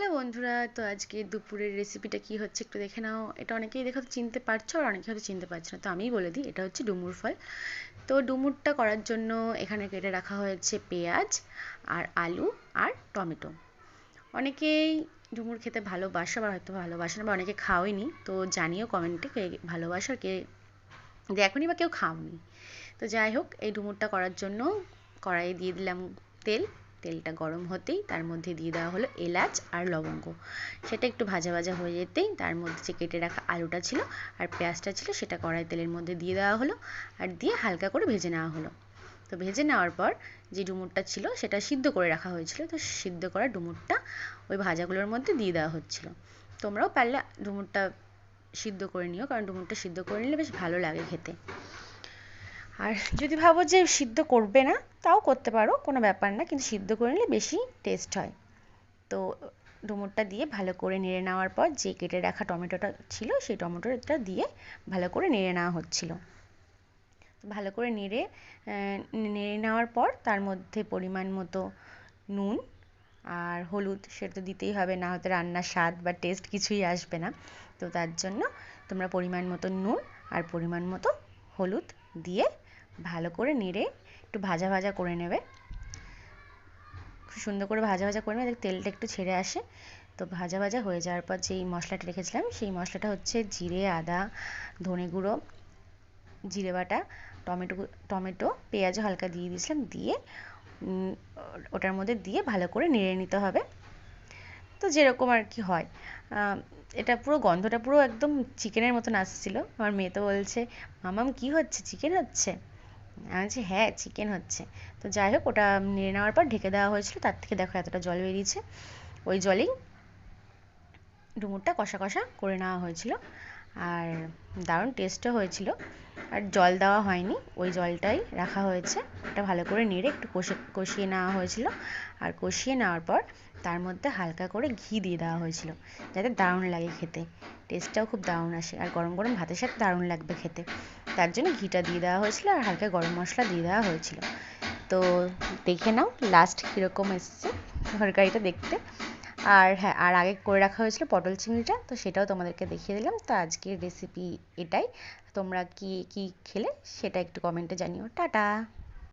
Hello বন্ধুরা, তো আজকে দুপুরের রেসিপিটা কি হচ্ছে একটু দেখে নাও। এটা অনেকেই দেখো চিনতে পারছো আর অনেকে হয়তো চিনতে পারছো না, তো আমিই বলে দিই। এটা হচ্ছে ডুমুর ফল। তো ডুমুরটা করার জন্য এখানে কেটে রাখা হয়েছে পেঁয়াজ আর আলু আর টমেটো। অনেকেই ডুমুর খেতে ভালোবাসো বা হয়তো ভালোবাসে না, বা অনেকে খাওইনি, তো জানিও কমেন্টে কে ভালোবাসো আর কে দেখোনি বা কেউ খাওনি। তো যাই হোক, এই ডুমুরটা করার জন্য কড়াইয়ে দিয়ে দিলাম তেল। তেলটা গরম হতেই তার মধ্যে দিয়ে দেওয়া হলো এলাচ আর লবঙ্গ। সেটা একটু ভাজা ভাজা হয়ে যেতেই তার মধ্যে যে কেটে রাখা আলুটা ছিল আর পেঁয়াজটা ছিল সেটা কড়াই তেলের মধ্যে দিয়ে দেওয়া হলো আর দিয়ে হালকা করে ভেজে নেওয়া হলো। তো ভেজে নেওয়ার পর যে ডুমুরটা ছিল সেটা সিদ্ধ করে রাখা হয়েছিল, তো সিদ্ধ করা ডুমুরটা ওই ভাজাগুলোর মধ্যে দিয়ে দেওয়া হচ্ছিল। তোমরাও পারলে ডুমুরটা সিদ্ধ করে নিও, কারণ ডুমুরটা সিদ্ধ করে নিলে বেশ ভালো লাগে খেতে। আর যদি ভাবো যে সিদ্ধ করবে না, তাও করতে পারো, কোনো ব্যাপার না, কিন্তু সিদ্ধ করে নিলে বেশি টেস্ট হয়। তো ডুমুরটা দিয়ে ভালো করে নেড়ে নেওয়ার পর যে কেটে রাখা টমেটোটা ছিল সেই টমেটোটা দিয়ে ভালো করে নেড়ে নেওয়া হচ্ছিল। ভালো করে নেড়ে নেওয়ার পর তার মধ্যে পরিমাণ মতো নুন আর হলুদ, সেটা তো দিতেই হবে, না হয়তো রান্নার স্বাদ বা টেস্ট কিছুই আসবে না। তো তার জন্য তোমরা পরিমাণ মতো নুন আর পরিমাণ মতো হলুদ দিয়ে ভালো করে নেড়ে একটু ভাজা ভাজা করে নেবে। খুব সুন্দর করে ভাজা ভাজা করে নেবে, তেলটা একটু ছেড়ে আসে। তো ভাজা ভাজা হয়ে যাওয়ার পর যেই মশলাটা রেখেছিলাম সেই মশলাটা হচ্ছে জিরে, আদা, ধনে গুঁড়ো, জিরে বাটা, টমেটো টমেটো পেঁয়াজও হালকা দিয়ে দিয়েছিলাম, দিয়ে ওটার মধ্যে দিয়ে ভালো করে নেড়ে নিতে হবে। তো যেরকম আর কি হয়, এটা পুরো গন্ধটা পুরো একদম চিকেনের মতন আসছিল। আমার মেয়ে তো বলছে, মামাম কি হচ্ছে, চিকেন হচ্ছে? আমি বলছি হ্যাঁ, চিকেন হচ্ছে। তো যাই হোক, ওটা নেড়ে নেওয়ার পর ঢেকে দেওয়া হয়েছিল, তার থেকে দেখো এতটা জল বেরিয়েছে। ওই জলেই ডুমুরটা কষা কষা করে নেওয়া হয়েছিল, আর দারুণ টেস্টও হয়েছিল। আর জল দেওয়া হয়নি, ওই জলটাই রাখা হয়েছে। ওটা ভালো করে নেড়ে একটু কষিয়ে নেওয়া হয়েছিল, আর কষিয়ে নেওয়ার পর তার মধ্যে হালকা করে ঘি দিয়ে দেওয়া হয়েছিল, যাতে দারুণ লাগে খেতে, টেস্টটাও খুব দারুণ আসে, আর গরম গরম ভাতের সাথে দারুণ লাগবে খেতে। তার জন্য ঘিটা দিয়ে দেওয়া হয়েছিল আর হালকা গরম মশলা দিয়ে দেওয়া হয়েছিল। তো দেখে নাও লাস্ট কীরকম এসছে তরকারিটা দেখতে। আর হ্যাঁ, আর আগে করে রাখা হয়েছিল পটল চিংড়িটা, তো সেটাও তোমাদেরকে দেখিয়ে দিলাম। তো আজকের রেসিপি এটাই। তোমরা কি কি খেলে সেটা একটু কমেন্টে জানিও। টাটা।